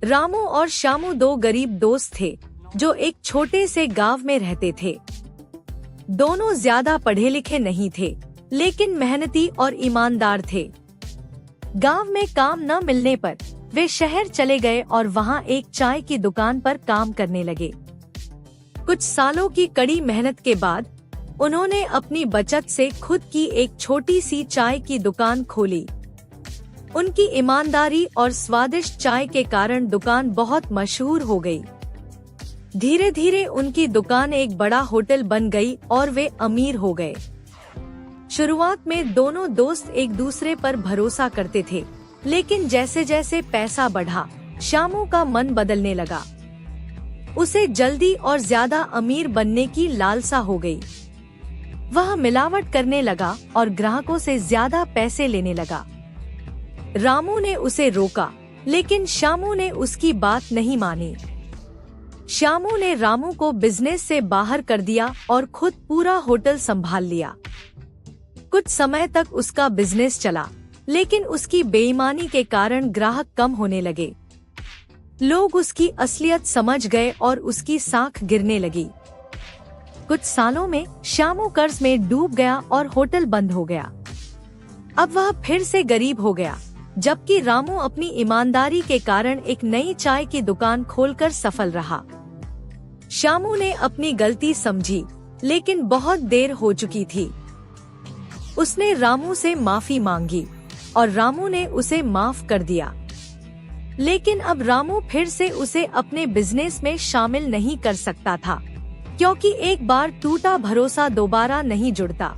रामू और श्यामू दो गरीब दोस्त थे जो एक छोटे से गांव में रहते थे। दोनों ज्यादा पढ़े लिखे नहीं थे, लेकिन मेहनती और ईमानदार थे। गांव में काम न मिलने पर वे शहर चले गए और वहां एक चाय की दुकान पर काम करने लगे। कुछ सालों की कड़ी मेहनत के बाद उन्होंने अपनी बचत से खुद की एक छोटी सी चाय की दुकान खोली। उनकी ईमानदारी और स्वादिष्ट चाय के कारण दुकान बहुत मशहूर हो गई। धीरे धीरे उनकी दुकान एक बड़ा होटल बन गई और वे अमीर हो गए। शुरुआत में दोनों दोस्त एक दूसरे पर भरोसा करते थे, लेकिन जैसे जैसे पैसा बढ़ा, श्यामू का मन बदलने लगा। उसे जल्दी और ज्यादा अमीर बनने की लालसा हो गई। वह मिलावट करने लगा और ग्राहकों से ज्यादा पैसे लेने लगा। रामू ने उसे रोका, लेकिन श्यामू ने उसकी बात नहीं मानी। श्यामू ने रामू को बिजनेस से बाहर कर दिया और खुद पूरा होटल संभाल लिया। कुछ समय तक उसका बिजनेस चला, लेकिन उसकी बेईमानी के कारण ग्राहक कम होने लगे। लोग उसकी असलियत समझ गए और उसकी साख गिरने लगी। कुछ सालों में श्यामू कर्ज में डूब गया और होटल बंद हो गया। अब वह फिर से गरीब हो गया, जबकि रामू अपनी ईमानदारी के कारण एक नई चाय की दुकान खोलकर सफल रहा। श्यामू ने अपनी गलती समझी, लेकिन बहुत देर हो चुकी थी। उसने रामू से माफी मांगी और रामू ने उसे माफ कर दिया। लेकिन अब रामू फिर से उसे अपने बिजनेस में शामिल नहीं कर सकता था, क्योंकि एक बार टूटा भरोसा दोबारा नहीं जुड़ता।